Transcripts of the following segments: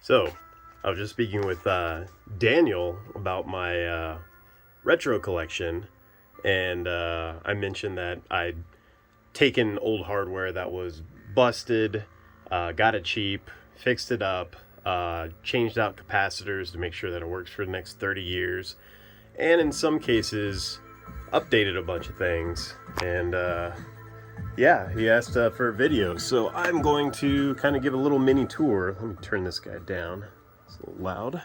So, I was just speaking with Daniel about my retro collection, and I mentioned that I'd taken old hardware that was busted, got it cheap, fixed it up, changed out capacitors to make sure that it works for the next 30 years, and in some cases, updated a bunch of things. And yeah, he asked for a video, so I'm going to kind of give a little mini tour. Let me turn this guy down. It's a little loud.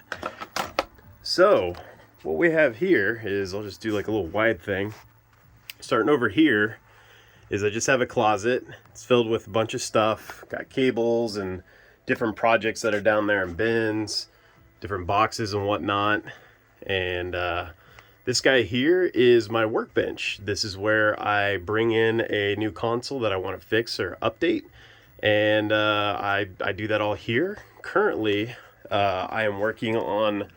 So, what we have here is, I'll just do like a little wide thing. Starting over here is I just have a closet. It's filled with a bunch of stuff. Got cables and different projects that are down there in bins, different boxes and whatnot. And this guy here is my workbench. This is where I bring in a new console that I want to fix or update. And I do that all here. Currently, I am working on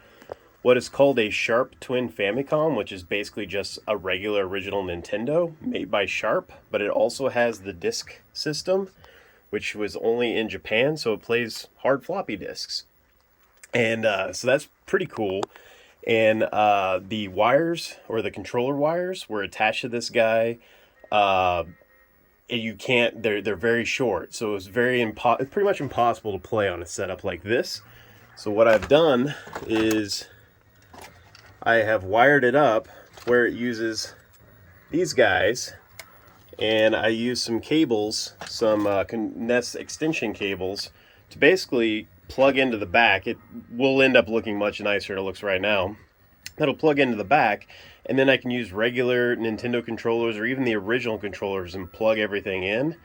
what is called a Sharp Twin Famicom, which is basically just a regular original Nintendo made by Sharp, but it also has the disc system, which was only in Japan, so it plays hard floppy disks. And so that's pretty cool. And the wires, or the controller wires, were attached to this guy. You can't, they're very short, so it's it's pretty much impossible to play on a setup like this. So what I've done is I have wired it up to where it uses these guys, and I use some cables, some Nest extension cables, to basically plug into the back. It will end up looking much nicer than it looks right now. That'll plug into the back, and then I can use regular Nintendo controllers or even the original controllers and plug everything in,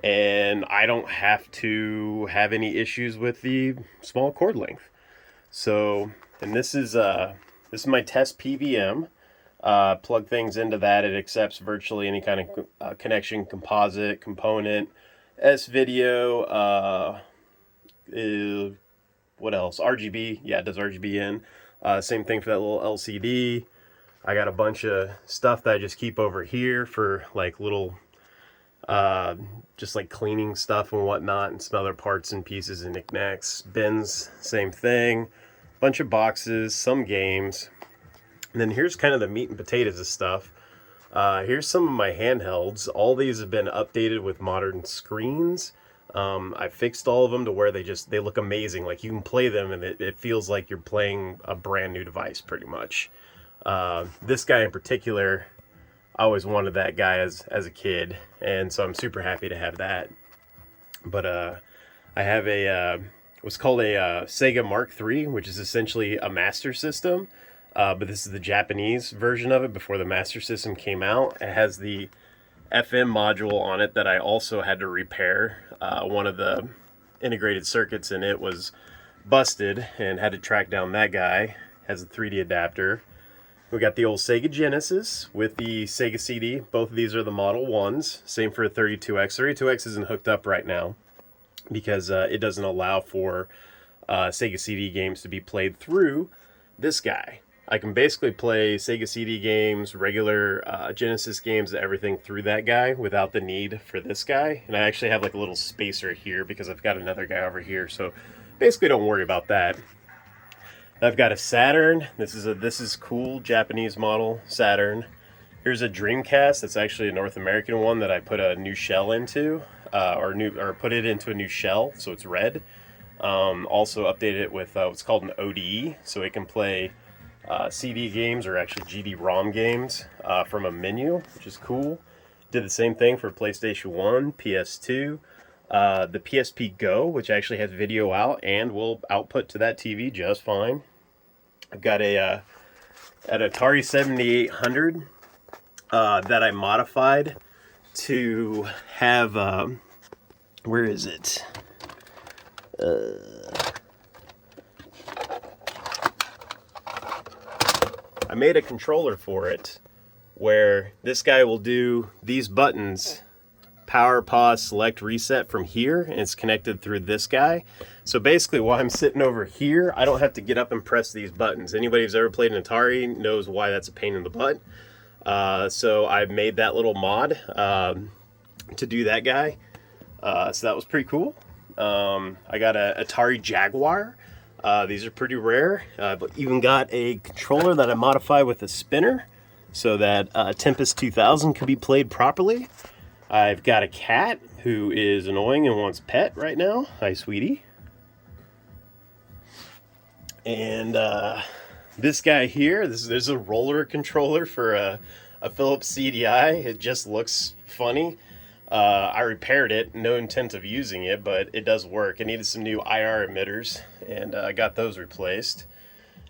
and I don't have to have any issues with the small cord length. So, and this is my test PVM. Plug things into that. It accepts virtually any kind of connection, composite, component, S-video, what else? RGB. Yeah, it does RGB in. Same thing for that little LCD. I got a bunch of stuff that I just keep over here for like little, just like cleaning stuff and whatnot, and some other parts and pieces and knickknacks. Bins, same thing. Bunch of boxes, some games. And then here's kind of the meat and potatoes of stuff. Here's some of my handhelds. All these have been updated with modern screens. I fixed all of them to where they look amazing. Like, you can play them and it feels like you're playing a brand new device pretty much. This guy in particular, I always wanted that guy as a kid, and so I'm super happy to have that. But I have what's called a Sega Mark III, which is essentially a Master System. But this is the Japanese version of it before the Master System came out. It has the FM module on it that I also had to repair. One of the integrated circuits in it was busted and had to track down that guy. It has a 3D adapter. We got the old Sega Genesis with the Sega CD. Both of these are the Model 1s. Same for a 32X. 32X isn't hooked up right now because it doesn't allow for Sega CD games to be played through this guy. I can basically play Sega CD games, regular Genesis games, everything through that guy without the need for this guy. And I actually have like a little spacer here because I've got another guy over here. So basically don't worry about that. I've got a Saturn. This is cool Japanese model Saturn. Here's a Dreamcast. That's actually a North American one that I put a new shell into, or put it into a new shell, so it's red. Also updated it with what's called an ODE, so it can play CD games, or actually GD-ROM games, from a menu, which is cool. Did the same thing for PlayStation 1, PS2, the PSP Go, which actually has video out and will output to that TV just fine. I've got an Atari 7800 that I modified to have, where is it? I made a controller for it where this guy will do these buttons, power, pause, select, reset from here, and it's connected through this guy. So basically while I'm sitting over here, I don't have to get up and press these buttons. Anybody who's ever played an Atari knows why that's a pain in the butt. So I made that little mod to do that guy. So that was pretty cool. I got a Atari Jaguar. These are pretty rare. I've even got a controller that I modify with a spinner so that Tempest 2000 can be played properly. I've got a cat who is annoying and wants pet right now. Hi, sweetie. And this guy here, there's a roller controller for a Philips CDI. It just looks funny. I repaired it, no intent of using it, but it does work. It needed some new IR emitters, and I got those replaced.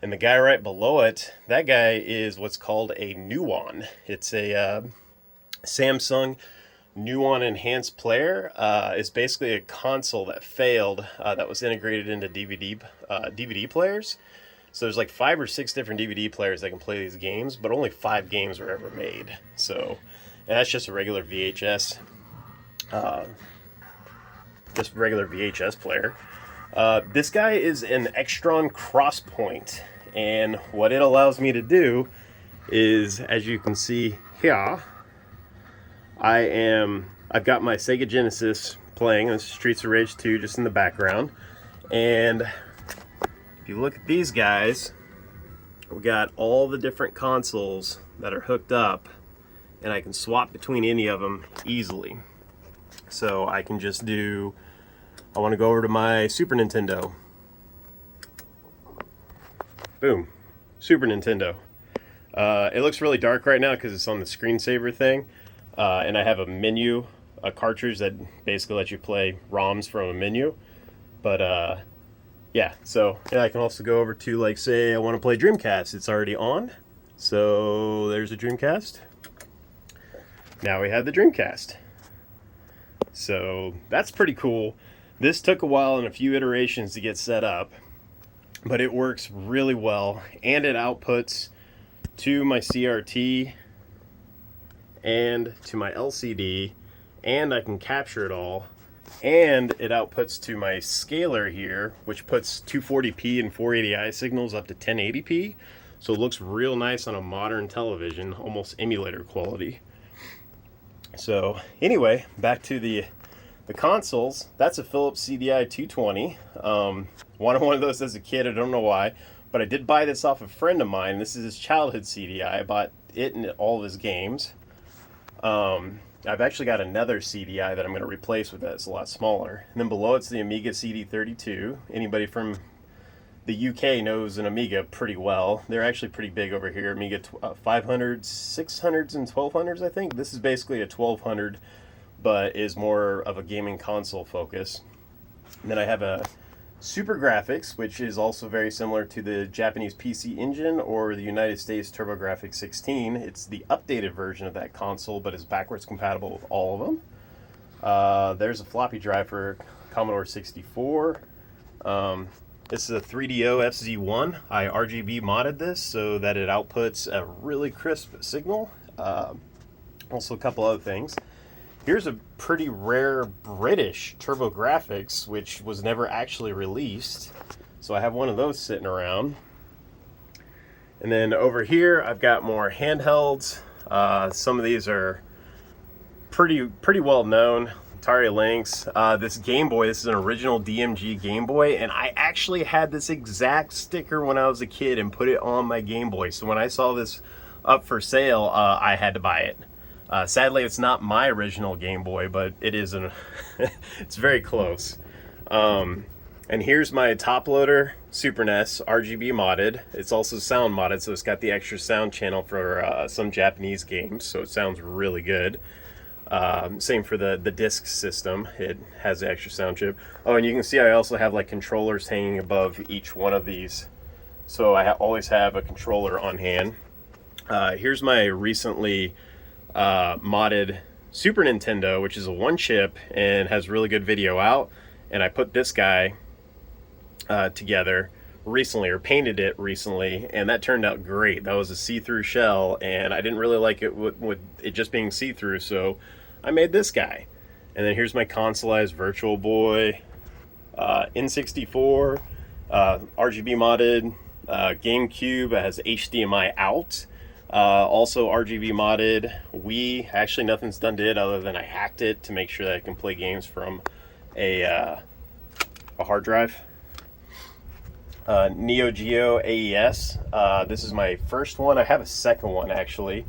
And the guy right below it, that guy is what's called a Nuon. It's a Samsung Nuon Enhanced Player. It's basically a console that failed that was integrated into DVD players. So there's like 5 or 6 different DVD players that can play these games, but only 5 games were ever made. So, and that's just a regular VHS. Just regular VHS player. This guy is an Extron Crosspoint, and what it allows me to do is, as you can see here, I've got my Sega Genesis playing. This is Streets of Rage 2 just in the background, and if you look at these guys, we got all the different consoles that are hooked up, and I can swap between any of them easily. So I can just do, I want to go over to my Super Nintendo. Boom, Super Nintendo. It looks really dark right now because it's on the screensaver thing. And I have a menu, a cartridge that basically lets you play ROMs from a menu. But yeah, so yeah, I can also go over to, like, say I want to play Dreamcast. It's already on. So there's a Dreamcast. Now we have the Dreamcast. So that's pretty cool. This took a while and a few iterations to get set up, but it works really well, and it outputs to my CRT and to my LCD, and I can capture it all, and it outputs to my scaler here, which puts 240p and 480i signals up to 1080p, so it looks real nice on a modern television, almost emulator quality. So anyway, back to the consoles. That's a Philips CDI 220. Wanted one of those as a kid. I don't know why, but I did buy this off a friend of mine. This is his childhood CDI. I bought it and all of his games. I've actually got another CDI that I'm going to replace with that. It's a lot smaller. And then below it's the Amiga CD32. Anybody from the UK knows an Amiga pretty well. They're actually pretty big over here. Amiga 500s, 600s, and 1200s, I think. This is basically a 1200, but is more of a gaming console focus. And then I have a Super Graphics, which is also very similar to the Japanese PC Engine or the United States TurboGrafx 16. It's the updated version of that console, but is backwards compatible with all of them. There's a floppy drive for Commodore 64. This is a 3DO FZ1. I RGB modded this so that it outputs a really crisp signal. Also a couple other things. Here's a pretty rare British TurboGrafx, which was never actually released. So I have one of those sitting around. And then over here, I've got more handhelds. Some of these are pretty well known. Atari Lynx. This Game Boy, this is an original DMG Game Boy, and I actually had this exact sticker when I was a kid and put it on my Game Boy. So when I saw this up for sale, I had to buy it. Sadly, it's not my original Game Boy, but it is it's very close. And here's my top loader Super NES, RGB modded. It's also sound modded, so it's got the extra sound channel for some Japanese games, so it sounds really good. Same for the disc system. It has the extra sound chip. Oh, and you can see I also have like controllers hanging above each one of these. So I always have a controller on hand. Here's my recently modded Super Nintendo, which is a 1-chip and has really good video out. And I put this guy together recently, or painted it recently, and that turned out great. That was a see-through shell, and I didn't really like it with it just being see-through, so I made this guy. And then here's my consoleized Virtual Boy, N64, RGB modded, GameCube. It has HDMI out, also RGB modded. Wii, actually nothing's done to it other than I hacked it to make sure that I can play games from a hard drive. Neo Geo AES. This is my first one. I have a second one actually.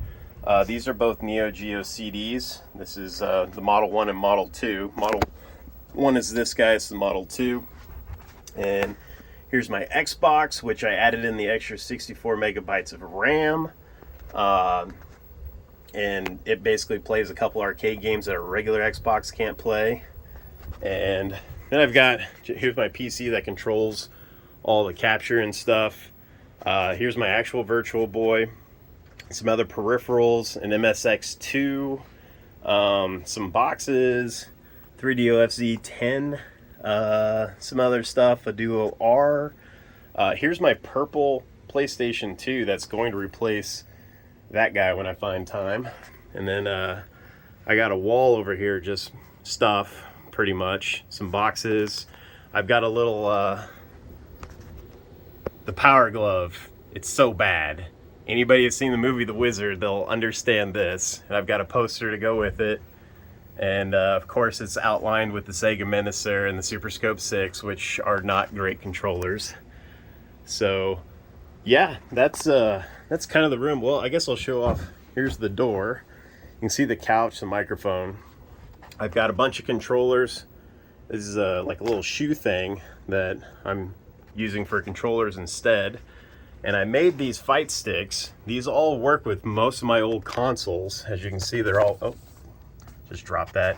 These are both Neo Geo CDs. This is the Model 1 and Model 2. Model 1 is this guy, it's the Model 2. And here's my Xbox, which I added in the extra 64 megabytes of RAM. And it basically plays a couple arcade games that a regular Xbox can't play. And then I've got, here's my PC that controls all the capture and stuff. Here's my actual Virtual Boy. Some other peripherals, an MSX2, some boxes, 3DO FZ10, some other stuff, a Duo R. Here's my purple PlayStation 2 that's going to replace that guy when I find time. And then I got a wall over here, just stuff, pretty much. Some boxes. I've got a little, the Power Glove. It's so bad. Anybody who's seen the movie The Wizard, they'll understand this. And I've got a poster to go with it. And of course it's outlined with the Sega Menacer and the Super Scope 6, which are not great controllers. So yeah, that's kind of the room. Well, I guess I'll show off. Here's the door. You can see the couch, the microphone. I've got a bunch of controllers. This is like a little shoe thing that I'm using for controllers instead. And I made these fight sticks. These all work with most of my old consoles. As you can see, they're all, oh, just drop that.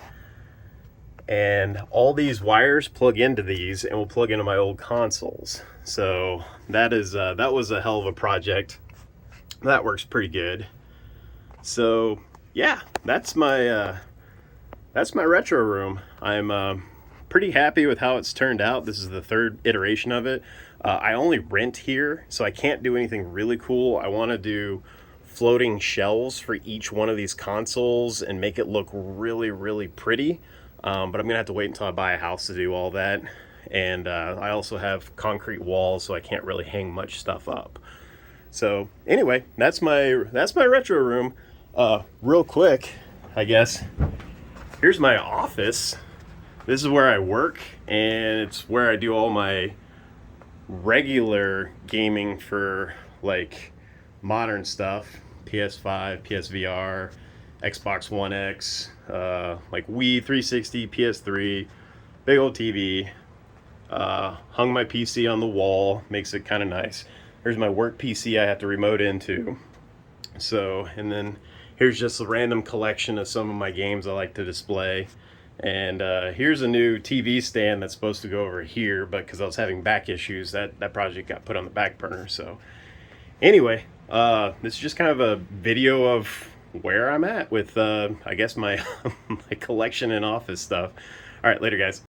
And all these wires plug into these and will plug into my old consoles. So that was a hell of a project. That works pretty good. So yeah, that's my retro room. I'm pretty happy with how it's turned out. This is the third iteration of it. I only rent here, so I can't do anything really cool. I want to do floating shelves for each one of these consoles and make it look really, really pretty. But I'm going to have to wait until I buy a house to do all that. And I also have concrete walls, so I can't really hang much stuff up. So anyway, that's my retro room. Real quick, I guess, here's my office. This is where I work, and it's where I do all my regular gaming for like modern stuff, PS5, PSVR, Xbox One X, like Wii 360, PS3, big old TV. Hung my PC on the wall, makes it kind of nice. Here's my work PC I have to remote into. So, and then here's just a random collection of some of my games I like to display. And here's a new TV stand that's supposed to go over here, but because I was having back issues, that project got put on the back burner. So anyway, this is just kind of a video of where I'm at with, I guess, my, my collection and office stuff. All right, later, guys.